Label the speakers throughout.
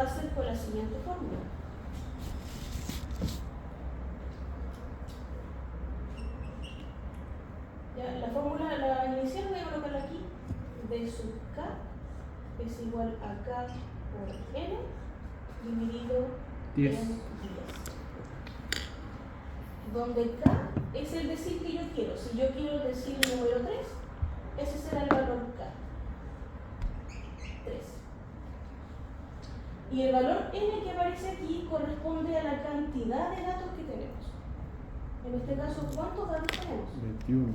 Speaker 1: va a hacer con la siguiente fórmula. Ya, la fórmula, la inicial voy a colocarla aquí. D sub K es igual a K por N dividido
Speaker 2: 10.
Speaker 1: en 10. Donde K es el decil que yo quiero. Si yo quiero el decil número 3, ese será el valor K. 3. Y el valor N que aparece aquí corresponde a la cantidad de datos que tenemos. En este caso, ¿cuántos datos tenemos?
Speaker 2: 21.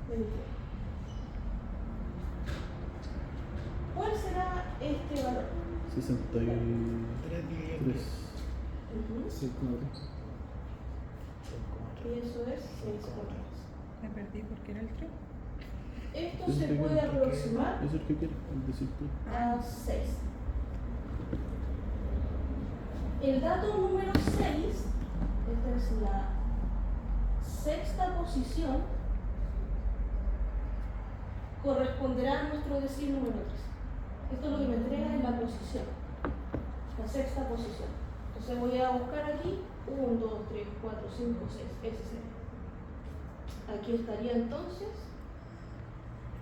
Speaker 1: 21. ¿Cuál será este valor?
Speaker 2: 63.
Speaker 1: Ujú.
Speaker 2: 6,3.
Speaker 1: Y eso es 6,3.
Speaker 3: Me perdí porque era el 3.
Speaker 1: Esto
Speaker 2: Es
Speaker 1: se
Speaker 2: el que
Speaker 1: puede
Speaker 2: quiere.
Speaker 1: aproximar
Speaker 2: Es el que quiere, el decir tú.
Speaker 1: a 6. El dato número 6, esta es la sexta posición, corresponderá a nuestro decil número 3. Esto es lo que me entrega en la posición, la sexta posición. Entonces voy a buscar aquí 1, 2, 3, 4, 5, 6, ese sería. Aquí estaría entonces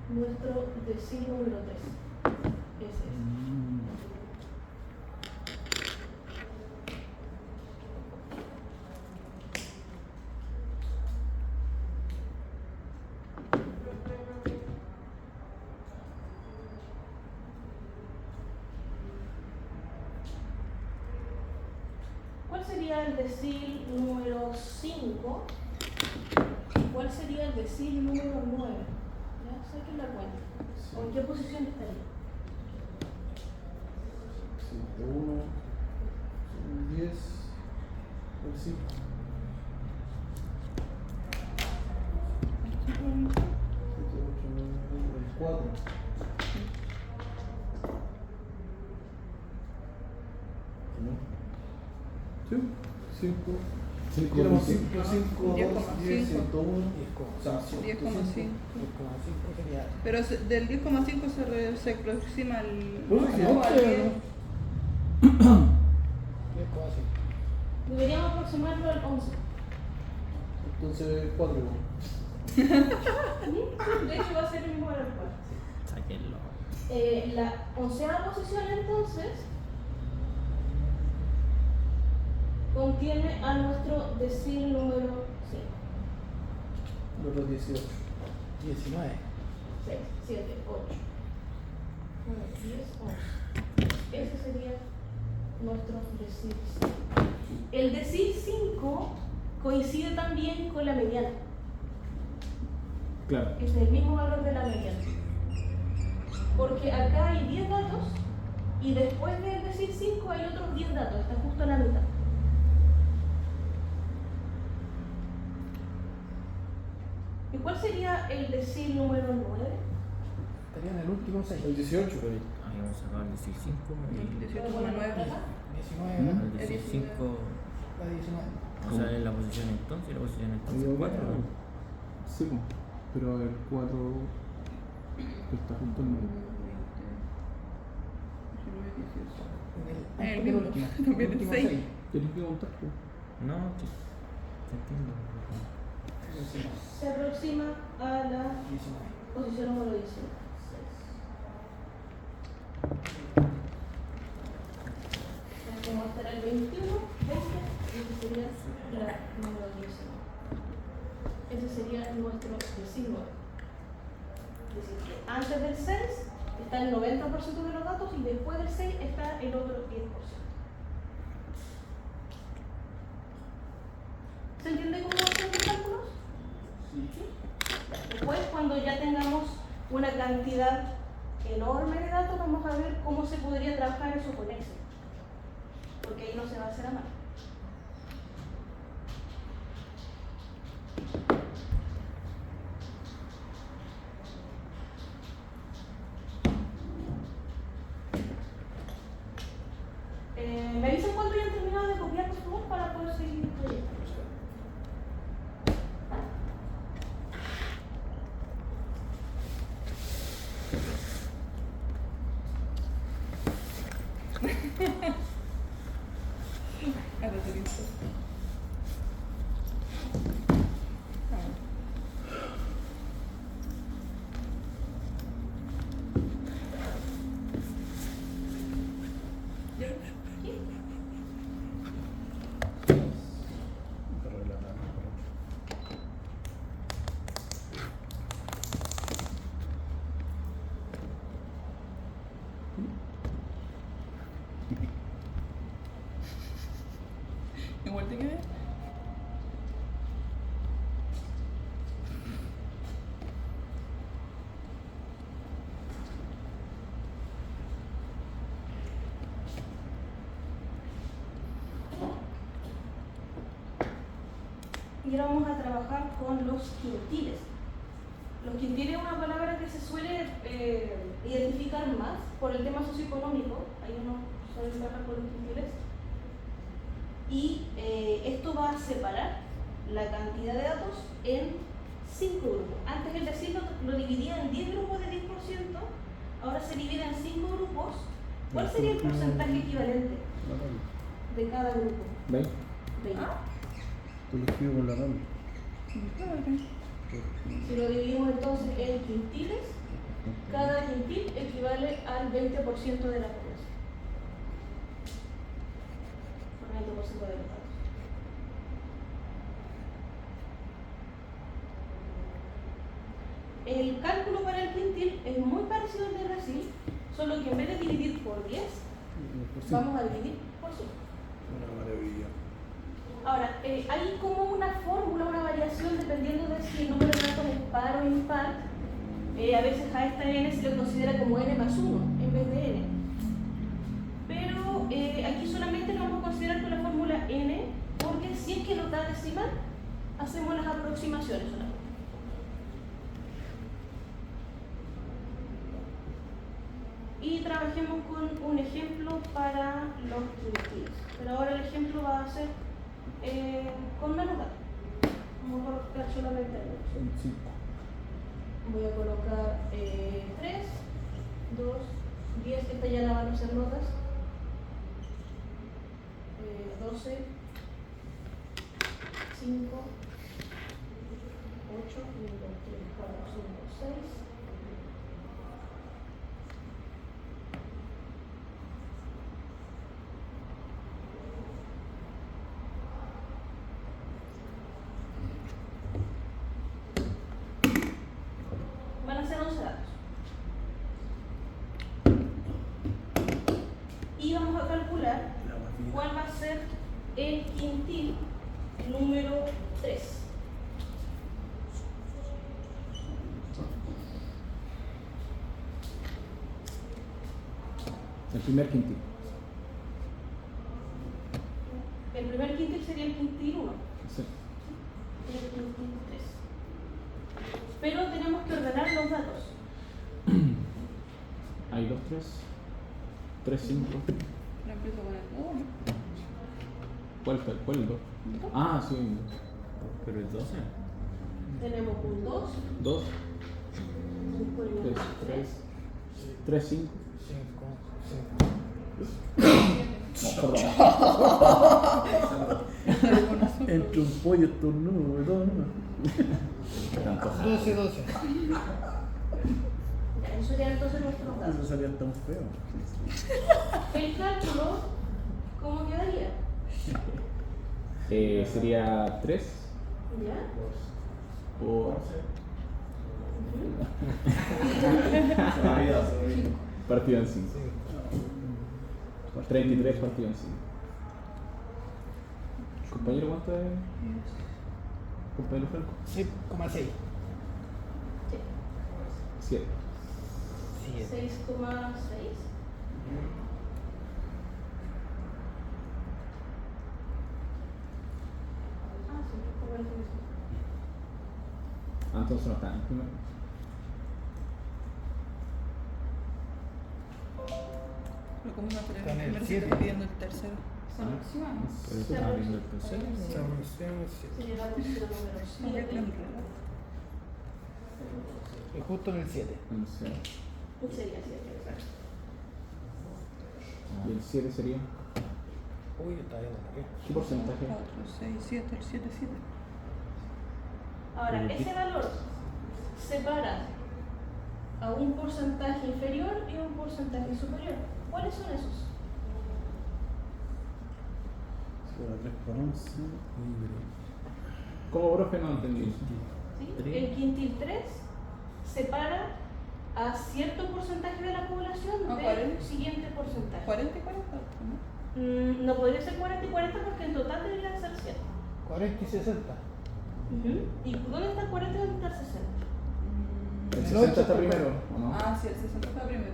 Speaker 1: nuestro decil número 3. Ese es. ¿Cuál sería el decil número 5? ¿Cuál sería el decil número 9? ¿Ya? Saquen la cuenta. ¿O en qué posición estaría?
Speaker 2: 1, 10, el 5. El 4. Sí, 5. Si queremos 5, 5, 2, 10, 101,
Speaker 3: 10,5.
Speaker 4: 10,5 sería.
Speaker 3: Pero del 10,5 se aproxima al.
Speaker 2: Bueno,
Speaker 3: al
Speaker 2: si
Speaker 3: no,
Speaker 2: no,
Speaker 3: al
Speaker 2: pero
Speaker 3: 10.
Speaker 2: no.
Speaker 4: 10,5.
Speaker 1: Deberíamos aproximarlo al 11.
Speaker 2: Entonces 4.
Speaker 1: De hecho va a ser el mismo valor 4.
Speaker 5: Sáquenlo.
Speaker 1: La onceava posición entonces contiene a nuestro decil número 5.
Speaker 2: Los 18.
Speaker 4: 19.
Speaker 1: 6, 7, 8, 9, 10, 11. Ese sería nuestro decil 5. El decil 5 coincide también con la mediana.
Speaker 2: Claro.
Speaker 1: Es el mismo valor de la mediana. Porque acá hay 10 datos y después del decil 5 hay otros 10 datos, está justo a la mitad. ¿Y cuál sería el decil número 9?
Speaker 4: Estaría en el último 6.
Speaker 2: El 18, pero
Speaker 5: Habíamos sacado el 15 y
Speaker 3: 18,9.
Speaker 4: 19.
Speaker 5: el 15,
Speaker 4: La 19.
Speaker 5: o sea, en la posición entonces y la posición entonces 4.
Speaker 2: Sí, pero el 4 está junto al 9.
Speaker 4: En
Speaker 3: El
Speaker 4: el
Speaker 3: mismo.
Speaker 4: último.
Speaker 3: También el
Speaker 4: último
Speaker 3: 6.
Speaker 4: 6.
Speaker 2: ¿Tienes que contar? Pues?
Speaker 5: No, sí, te entiendo.
Speaker 1: Se aproxima a la
Speaker 4: 19.
Speaker 1: posición número 19. Como estará el 21, 20, y ese sería la número 19. Ese sería nuestro decil 9. Es decir, que antes del 6 está el 90% de los datos y después del 6 está el otro 10%. ¿Se entiende cómo hacen los cálculos? Sí. Después, cuando ya tengamos una cantidad enorme de datos, vamos a ver cómo se podría trabajar eso con Excel. Porque ahí no se va a hacer a mano. ¿Me avisan cuando hayan terminado de copiar, por favor, para poder seguir el proyecto?
Speaker 3: que importa. Igual te quedé.
Speaker 1: Y ahora vamos a trabajar con los quintiles. Los quintiles es una palabra que se suele identificar más por el tema socioeconómico. Ahí uno suele trabajar con los quintiles. Y esto va a separar la cantidad de datos en 5 grupos. Antes el decirlo lo dividía en 10 grupos de 10%, ahora se divide en 5 grupos. ¿Cuál sería el porcentaje equivalente de cada grupo?
Speaker 2: 20.
Speaker 1: 20.
Speaker 2: Tú lo escribes con la tabla.
Speaker 1: Si lo dividimos entonces en quintiles, cada quintil equivale al 20% de la población. Al 20% de los datos. El cálculo para el quintil es muy parecido al de Brasil, solo que en vez de dividir por 10, vamos a dividir por 5.
Speaker 2: Una maravilla.
Speaker 1: Ahora, hay como una fórmula, una variación dependiendo de si el número de datos es par o impar. A veces a esta n se le considera como n más 1 en vez de n. Pero aquí solamente lo vamos a considerar con la fórmula n, porque si es que nos da decimal, hacemos las aproximaciones solamente. Y trabajemos con un ejemplo para los quintiles. Pero ahora el ejemplo va a ser con menos datos. Vamos a colocar solamente
Speaker 2: Son 5.
Speaker 1: voy a colocar 3, 2, 10, esta ya la van a hacer notas. 12, 5, 8, 1, 2, 3, 4, 5, 6. Van a ser 11 datos. Y vamos a calcular cuál va a ser el quintil número 3.
Speaker 2: El primer quintil.
Speaker 1: El primer quintil sería el quintil 1.
Speaker 2: Sí.
Speaker 1: Y el quintil 3. Pero tenemos que ordenar los datos.
Speaker 2: Hay 2, 3. 3, 5.
Speaker 3: Lo empiezo con el 1.
Speaker 2: ¿Cuál es el 2? Ah, sí.
Speaker 5: Pero es 12.
Speaker 1: Tenemos un 2,
Speaker 2: 2,
Speaker 1: después un
Speaker 2: 3,
Speaker 1: 3,
Speaker 2: 3, 5.
Speaker 4: 5.
Speaker 2: Entre un pollo estornudo y todo, ¿no?
Speaker 4: 12, 12.
Speaker 1: Eso serían entonces nuestros
Speaker 2: Eso
Speaker 1: datos.
Speaker 2: salía tan feo.
Speaker 1: El cálculo, ¿cómo quedaría?
Speaker 2: Sería 3
Speaker 1: ¿Ya?
Speaker 2: por partido en 5. 33 partido en 5. Compañero, ¿cuánto es? Compañero Franco.
Speaker 4: 6,6.
Speaker 2: 7.
Speaker 1: 6,6. Ah, sí, como el mismo.
Speaker 2: Entonces no está en el primero.
Speaker 3: Pero como no
Speaker 4: Está en el
Speaker 3: primero se
Speaker 4: 7.
Speaker 3: está pidiendo el tercero. Se
Speaker 2: Ah.
Speaker 3: aproxima.
Speaker 5: Pero tú estás viendo el tercero.
Speaker 1: Sería la postura número
Speaker 3: No, ya
Speaker 1: 7.
Speaker 4: Es justo en el 7.
Speaker 2: En el 0.
Speaker 1: Sería 7, exacto.
Speaker 2: Y el 7 sería
Speaker 4: Uy, está bien.
Speaker 2: ¿Qué porcentaje?
Speaker 3: 4, 6, 7, el 7, 7.
Speaker 1: Ahora, ese valor separa a un porcentaje inferior y un porcentaje superior. ¿Cuáles son esos?
Speaker 2: Sobre 3 por 11.
Speaker 5: ¿Cómo, profe? No entendí.
Speaker 1: ¿Sí?
Speaker 5: Tres.
Speaker 1: El quintil 3 separa a cierto porcentaje de la población
Speaker 3: ¿A
Speaker 1: del
Speaker 3: 40?
Speaker 1: siguiente porcentaje.
Speaker 3: 40 y 40, ¿no?
Speaker 1: No podría ser 40 y 40 porque en total deberían ser 100.
Speaker 4: 40 y 60.
Speaker 1: ¿Y dónde está el 40 y dónde está el 60?
Speaker 5: ¿El
Speaker 4: El
Speaker 5: 60 está
Speaker 4: ocho,
Speaker 5: primero o no?
Speaker 3: Ah, sí, el 60 está primero.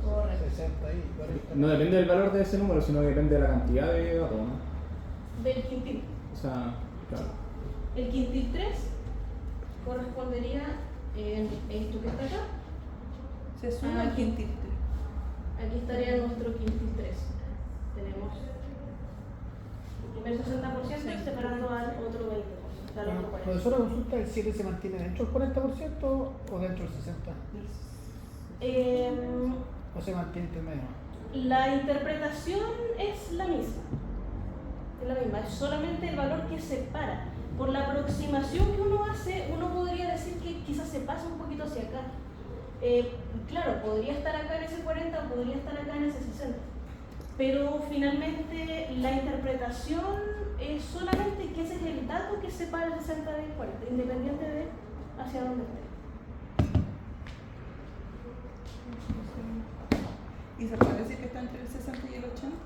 Speaker 1: Correcto.
Speaker 4: 60 y 40.
Speaker 5: No depende del valor de ese número, sino que depende de la cantidad de datos, ¿no?
Speaker 1: Del quintil.
Speaker 5: O sea, claro.
Speaker 1: El quintil 3 correspondería en esto que está acá.
Speaker 3: Se suma el quintil 3.
Speaker 1: Aquí estaría nuestro quintil 3. Tenemos el primer 60% y separando al otro 20%, al otro 40%.
Speaker 4: Profesora, consulta, ¿el 7 se mantiene dentro del 40% o dentro del 60%? ¿O se mantiene intermedio?
Speaker 1: La interpretación es la misma. Es la misma, es solamente el valor que separa. Por la aproximación que uno hace, uno podría decir que quizás se pasa un poquito hacia acá. Claro, podría estar acá en ese 40 o podría estar acá en ese 60. Pero finalmente la interpretación es solamente que ese es el dato que separa el 60 del 40, independiente de hacia dónde esté.
Speaker 3: ¿Y se puede decir que está entre el 60 y el 80?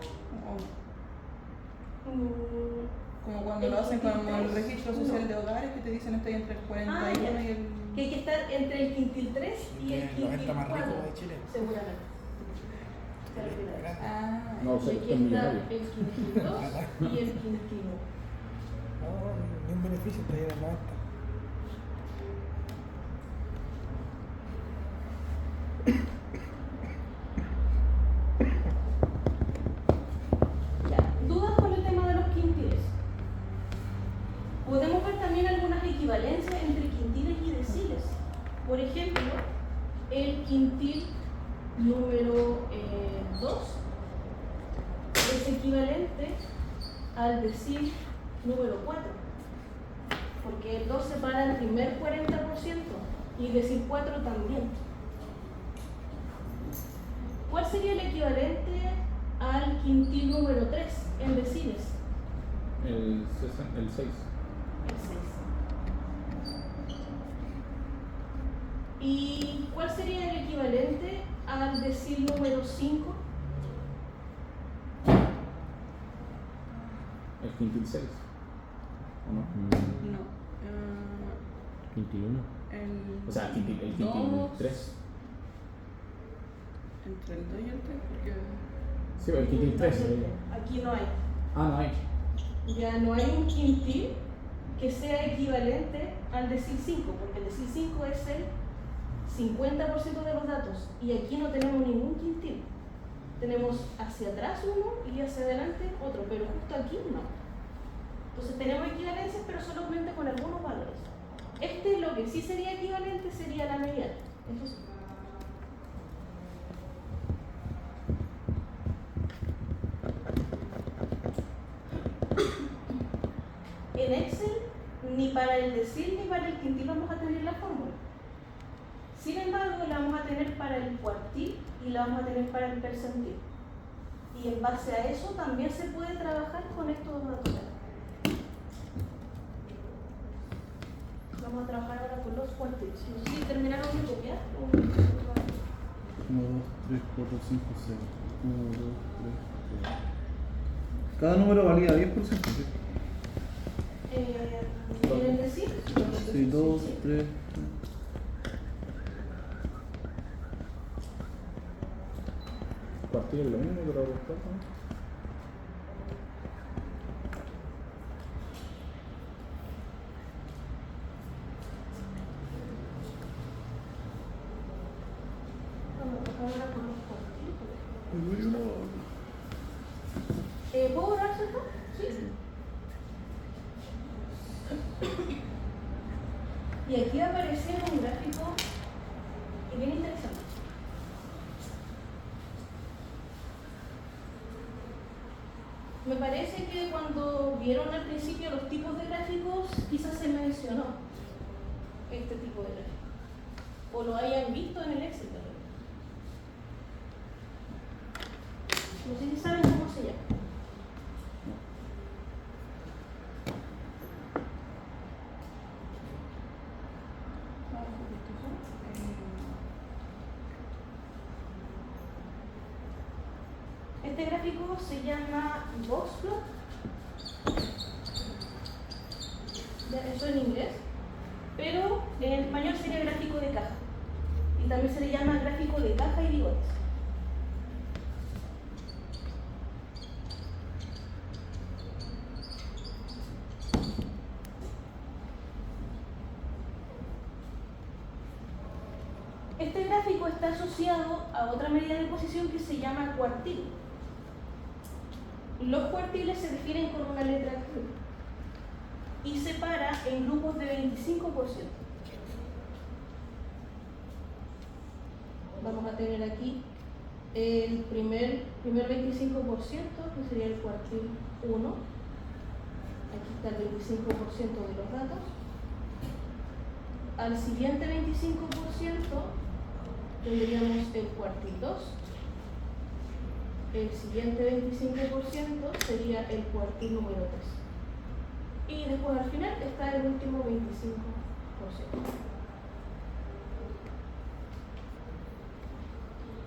Speaker 3: Como cuando lo hacen con el registro social de hogares, que te dicen estoy entre el 41
Speaker 1: ya.
Speaker 3: y el...
Speaker 1: Que hay que estar entre el quintil 3 y el
Speaker 4: El
Speaker 1: quintil
Speaker 4: 90 más
Speaker 1: 4.
Speaker 4: rico de Chile.
Speaker 1: Seguramente. Se refiere a eso.
Speaker 3: Ah,
Speaker 5: No,
Speaker 1: Y
Speaker 5: o sea,
Speaker 1: aquí
Speaker 5: es
Speaker 1: está
Speaker 5: millonario.
Speaker 1: el quintil 2 y el quintil 1.
Speaker 4: No, ni un beneficio, está ahí en el 90.
Speaker 1: Ya, ¿dudas con el tema de los quintiles? Podemos ver también algunas equivalencias entre quintiles y deciles. Por ejemplo, el quintil número 2 es equivalente al decil número 4, porque el 2 separa el primer 40% y decil 4 también. ¿Cuál sería el equivalente al quintil número 3 en deciles?
Speaker 5: El 6.
Speaker 1: El 6. ¿Y cuál sería el equivalente al decil número 5?
Speaker 5: El quintil 6. ¿O no?
Speaker 3: no.
Speaker 5: Quintil 1.
Speaker 3: El
Speaker 5: O sea, el quintil 3.
Speaker 3: Entre el 2 y el 3, porque...
Speaker 5: Sí, el quintil 3.
Speaker 1: Aquí no hay.
Speaker 5: Ah, no hay.
Speaker 1: Ya no hay un quintil que sea equivalente al decil 5, porque el decil 5 es el 50% de los datos y aquí no tenemos ningún quintil. Tenemos hacia atrás uno y hacia adelante otro, pero justo aquí no. Entonces tenemos equivalencias, pero solamente con algunos valores. Lo que sí sería equivalente sería la mediana. Eso sí. En Excel, ni para el decil ni para el quintil vamos a tener la fórmula. Sin embargo, la vamos a tener para el cuartil y la vamos a tener para el percentil. Y en base a eso también se puede trabajar con estos datos. Vamos a trabajar ahora con los cuartiles. No sé si terminaron de copiar o...
Speaker 2: 1, 2, 3, 4, 5, 6. 1, 2, 3, 4. Cada número valía 10%, ¿sí?
Speaker 1: ¿Quieren decir?
Speaker 2: Sí, 2, 3.
Speaker 5: Cuartil es lo mismo, pero después, ¿no?
Speaker 1: Vamos a trabajar ahora con los cuartiles.
Speaker 2: Muy
Speaker 1: ¿Puedo orar, cierto? Sí. Y aquí va a aparecer un gráfico que es bien interesante. Me parece que cuando vieron al principio los tipos de gráficos, quizás se mencionó este tipo de gráfico. O lo hayan visto en el Excel. No sé si saben cómo se llama. Este gráfico se llama box plot. Eso en inglés. Pero en español sería gráfico de caja. Y también se le llama gráfico de caja y bigotes. Este gráfico está asociado a otra medida de posición que se llama cuartil. Los cuartiles se definen con una letra Q y se para en grupos de 25%. Vamos a tener aquí el primer 25%, que sería el cuartil 1. Aquí está el 25% de los datos. Al siguiente 25% tendríamos el cuartil 2. El siguiente 25% sería el cuartil número 3. Y después al final está el último 25%.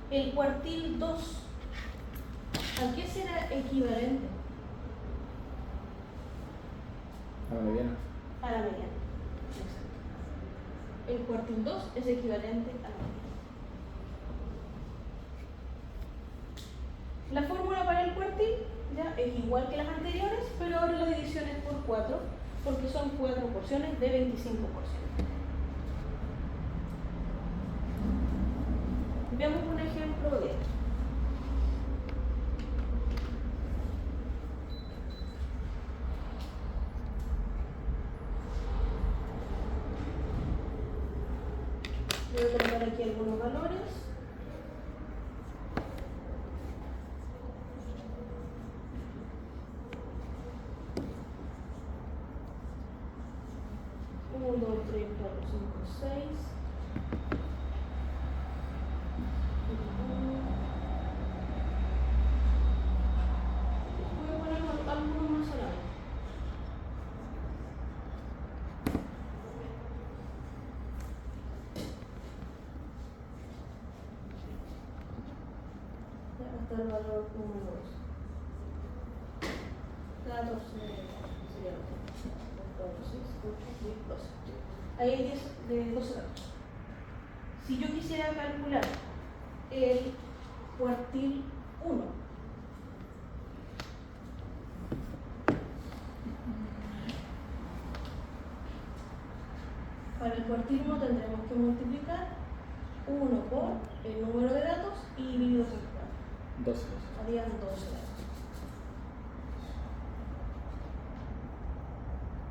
Speaker 1: El cuartil 2, ¿a qué será equivalente?
Speaker 5: A la mediana.
Speaker 1: A la mediana. Exacto. El cuartil 2 es equivalente a la mediana. La fórmula para el cuartil ya es igual que las anteriores, pero ahora la división es por 4, porque son 4 porciones de 25%. Veamos un ejemplo de esto. Voy a colocar aquí algunos valores. Uno, 2, 3, 4, 5, 6. Voy a poner algunos más solamente. Hasta el valor número 2. 14 sería 4, 6, 8, 10, 12. Ahí hay 10 de 12 datos. Si yo quisiera calcular el cuartil 1, para el cuartil 1 tendremos que multiplicar 1 por el número de datos y dividido por 4.
Speaker 5: 12.
Speaker 1: Harían 12 datos.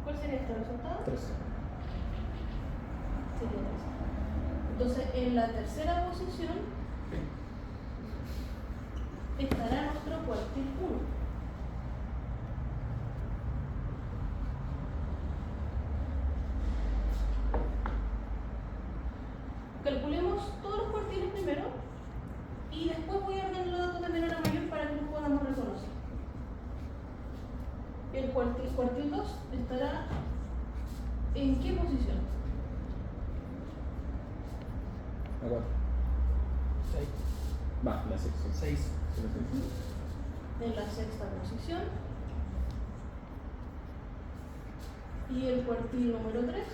Speaker 1: ¿Cuál sería este resultado?
Speaker 5: 13.
Speaker 1: Sería 13. Entonces, en la tercera posición estará nuestro cuartil 1. Calculemos todos los cuartiles primero y después voy a ordenar los datos de menor a mayor para que los podamos reconocer. El cuartil 2 estará ¿en qué posición?
Speaker 5: A 4.
Speaker 4: 6.
Speaker 5: Va, la 6.
Speaker 4: 6.
Speaker 1: En la sexta posición. Y el cuartil número 3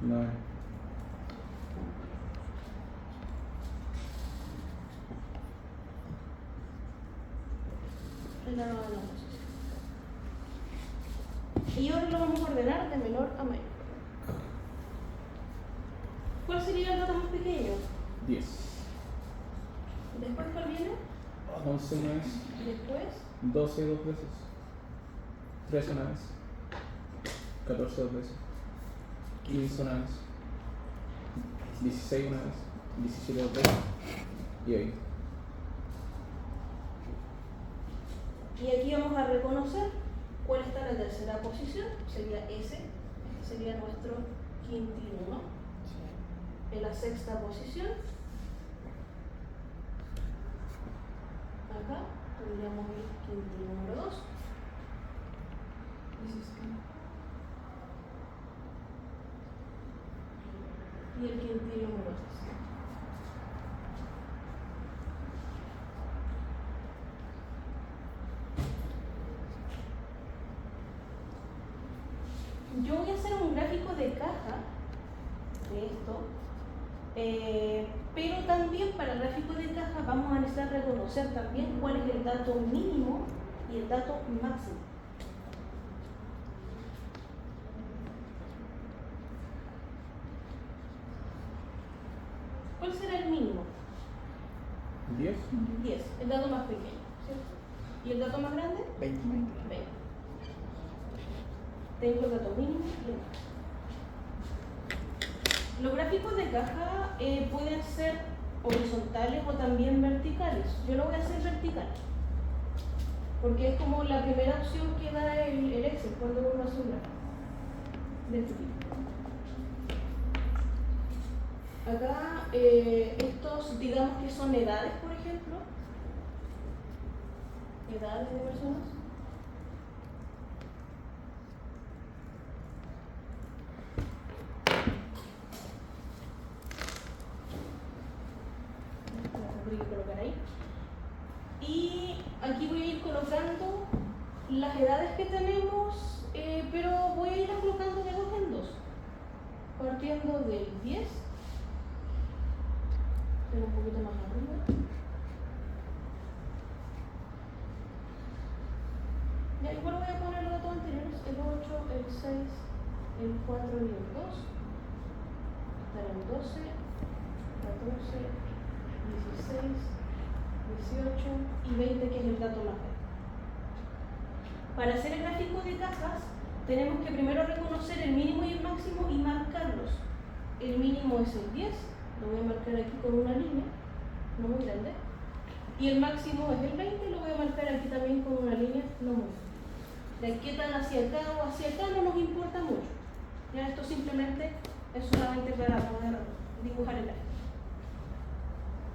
Speaker 5: 9.
Speaker 1: en la novena posición. Y ahora lo vamos a ordenar de menor a mayor. ¿Cuál sería el dato más pequeño?
Speaker 5: 10.
Speaker 1: Después, ¿cuál viene?
Speaker 5: 11 una vez.
Speaker 1: Después,
Speaker 5: 12 dos veces. 13 una vez. 14 dos veces. 15 una vez. 16 una vez. 17 2 y ahí.
Speaker 1: Y aquí vamos a reconocer cuál está en la tercera posición, sería ese, este sería nuestro quintil 1. En la sexta posición, acá tendríamos el quintil número 2. Y el quintil número 3. Yo voy a hacer un gráfico de caja de esto, pero también para el gráfico de caja vamos a necesitar reconocer también cuál es el dato mínimo y el dato máximo. ¿Cuál será el mínimo?
Speaker 5: 10.
Speaker 1: 10, el dato más pequeño, ¿cierto? ¿Y el dato más grande?
Speaker 4: 20.
Speaker 1: 20. Tengo el dato mínimo y el máximo. Los gráficos de caja pueden ser horizontales o también verticales. Yo lo voy a hacer vertical, porque es como la primera opción que da el Excel cuando uno hace un gráfico de este tipo. Acá estos, digamos que son edades, por ejemplo, edades de personas. Voy a colocar ahí. Y aquí voy a ir colocando las edades que tenemos, pero voy a ir colocando de 2 en 2, partiendo del 10. Pero un poquito más arriba. Ya, igual voy a poner los datos anteriores, el 8, el 6, el 4 y el 2. Estar el 12, 14, 16, 18 y 20, que es el dato más grande. Para hacer el gráfico de cajas, tenemos que primero reconocer el mínimo y el máximo y marcarlos. El mínimo es el 10. Lo voy a marcar aquí con una línea, no muy grande. Y el máximo es el 20, lo voy a marcar aquí también con una línea no muy grande. De qué tan hacia acá o hacia acá no nos importa mucho. Ya esto simplemente es solamente para poder dibujar el área.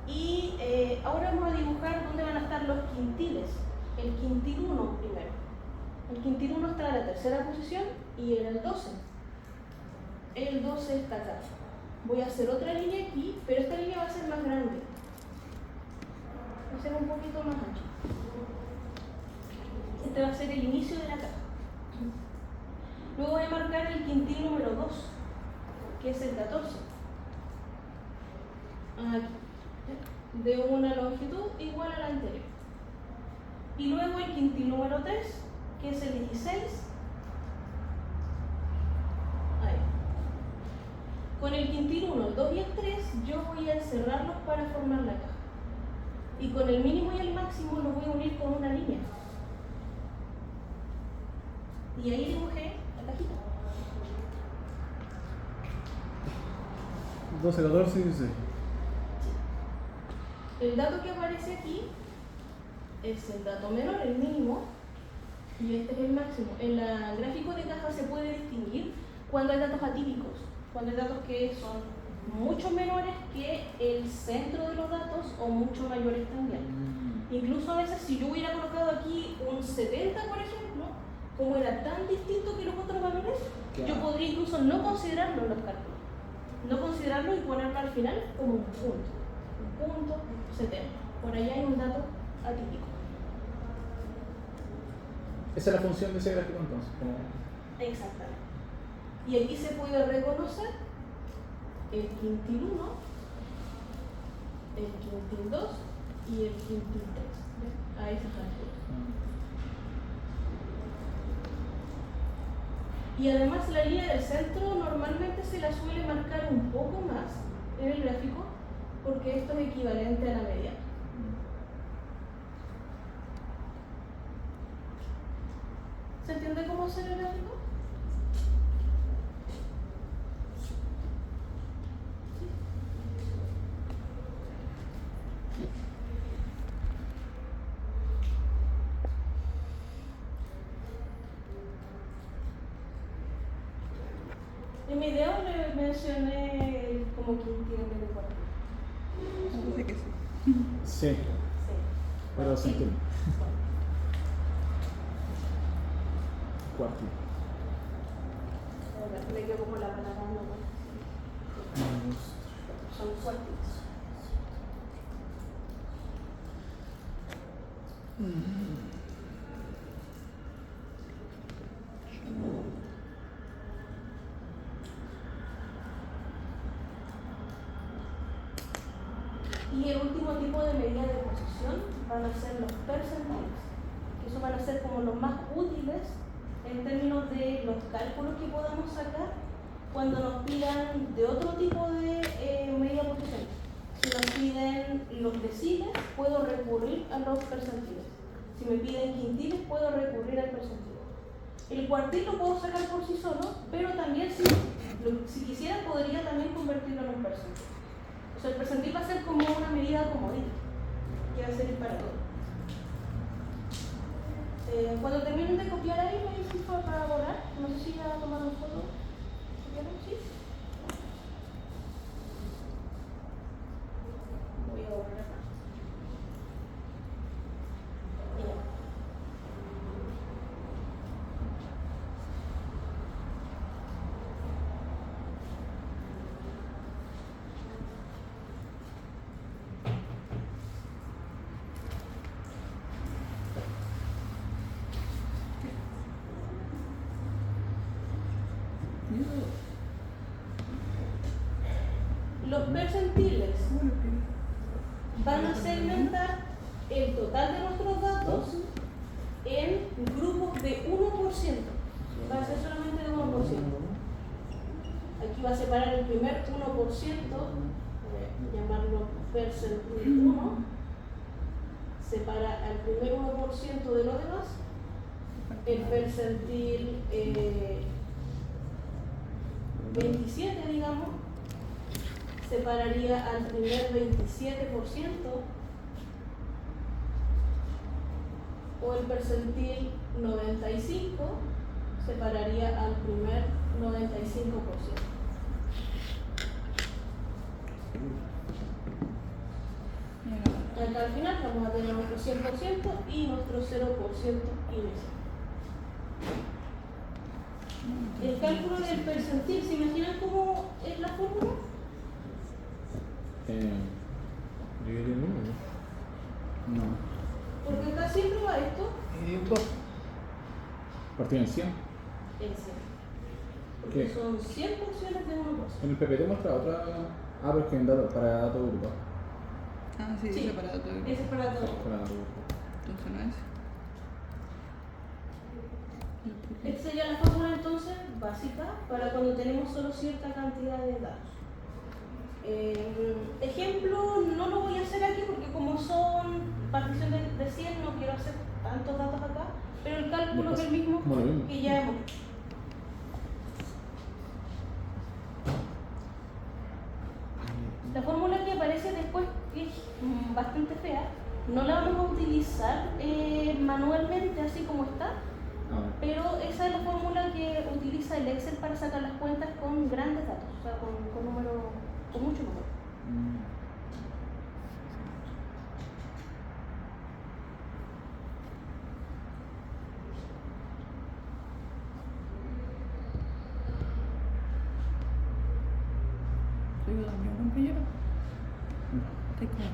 Speaker 1: Y ahora vamos a dibujar dónde van a estar los quintiles. El quintil 1 primero. El quintil 1 está en la tercera posición y en el 12. El 12 está acá. Voy a hacer otra línea aquí, pero esta línea va a ser más grande. Va a ser un poquito más ancha. Este va a ser el inicio de la caja. Luego voy a marcar el quintil número 2, que es el 14. Aquí. De una longitud igual a la anterior. Y luego el quintil número 3, que es el 16. Ahí. Con el quintil 1, el 2 y el 3 yo voy a encerrarlos para formar la caja. Y con el mínimo y el máximo los voy a unir con una línea. Y ahí dibujé la cajita.
Speaker 2: 12, 14 y 16.
Speaker 1: El dato que aparece aquí es el dato menor, el mínimo, y este es el máximo. En el gráfico de caja se puede distinguir cuando hay datos atípicos, cuando hay datos que son mucho menores que el centro de los datos o mucho mayores también. Incluso a veces si yo hubiera colocado aquí un 70, por ejemplo, como era tan distinto que los otros valores, yo podría incluso no considerarlo en los cálculos. No considerarlo y ponerlo al final como un punto. Un punto 70. Por allá hay un dato atípico.
Speaker 5: Esa es la función de ese gráfico entonces.
Speaker 1: Exactamente. Y aquí se puede reconocer el quintil 1, el quintil 2 y el quintil 3. A esas alturas. Y además la línea del centro normalmente se la suele marcar un poco más en el gráfico porque esto es equivalente a la mediana. ¿Se entiende cómo hacer el gráfico? En mi video le mencioné como quintila en vez de cuartila.
Speaker 3: Parece que sí.
Speaker 5: Sí,
Speaker 1: Sí.
Speaker 5: pero
Speaker 1: Sí.
Speaker 5: centil. Cuartil.
Speaker 1: Me quedo como la palabra no. Son cuartitos. Y el último tipo de medida de posición van a ser los percentiles, que eso van a ser como los más útiles en términos de los cálculos que podamos sacar cuando nos pidan de otro tipo de medida de posición. Si nos piden los deciles, puedo recurrir a los percentiles. Si me piden quintiles, puedo recurrir al percentil. El cuartil lo puedo sacar por sí solo, pero también si quisiera podría también convertirlo en un percentil. O sea, el percentil va a ser como una medida comodín, que va a servir para todo. Cuando terminen de copiar ahí, me dicen para borrar. No sé si ya tomaron foto. ¿Copiaron? ¿Sí? Voy a borrar acá. Ya. Los percentiles van a segmentar el total de nuestros datos en grupos de 1%. Va a ser solamente de 1%. Aquí va a separar el primer 1%, llamarlo percentil 1, separa al primer 1% de lo demás. El percentil 27, digamos, separaría al primer 27%, o el percentil 95 separaría al primer 95%. Acá al final vamos a tener nuestro 100% y nuestro 0% inicial. El cálculo del percentil, ¿se imaginan cómo es la fórmula?
Speaker 2: Dividir en uno, ¿no?
Speaker 5: No.
Speaker 1: Porque acá siempre va esto
Speaker 5: Partido en 100.
Speaker 1: en 100. Porque
Speaker 5: ¿Qué?
Speaker 1: son 100 porciones de 1%.
Speaker 5: En el PPT muestra otra. Ah, pero es que en datos, para datos grupos.
Speaker 3: Ah, sí,
Speaker 1: Sí,
Speaker 3: separado todo.
Speaker 1: ese es para todo.
Speaker 5: Para datos grupos.
Speaker 3: Entonces no es.
Speaker 1: Esta sería la fórmula entonces básica para cuando tenemos solo cierta cantidad de datos. Ejemplo, no lo voy a hacer aquí porque como son partición de 100 no quiero hacer tantos datos acá, pero el cálculo es el mismo
Speaker 5: Como lo mismo.
Speaker 1: que ya hemos. La fórmula que aparece después, que es bastante fea, no la vamos a utilizar manualmente así como está, pero esa es la fórmula que utiliza el Excel para sacar las cuentas con grandes datos, o sea, con números, con mucho número.
Speaker 3: ¿Soy yo también, compañero? Te como.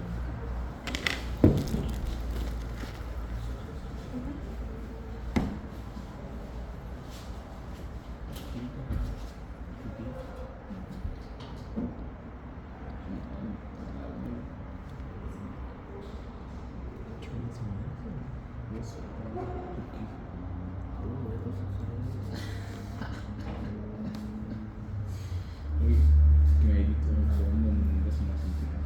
Speaker 5: Que me he visto un segundo en décimo sentido.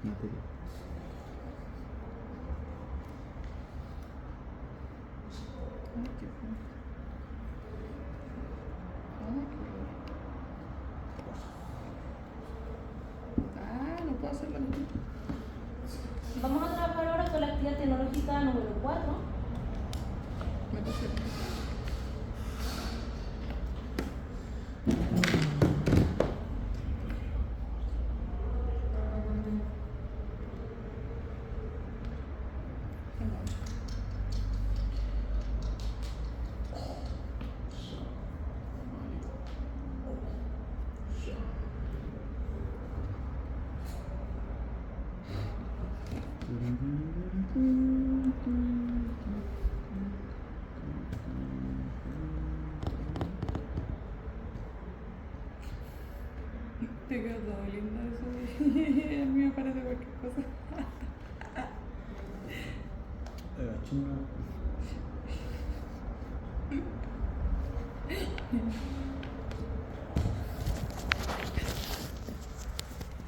Speaker 5: Materia.
Speaker 3: Ay, qué feo.
Speaker 1: hojita número 4.
Speaker 3: Me pasé. Te quedó todo lindo eso. El mío parece cualquier cosa.
Speaker 2: Chinga.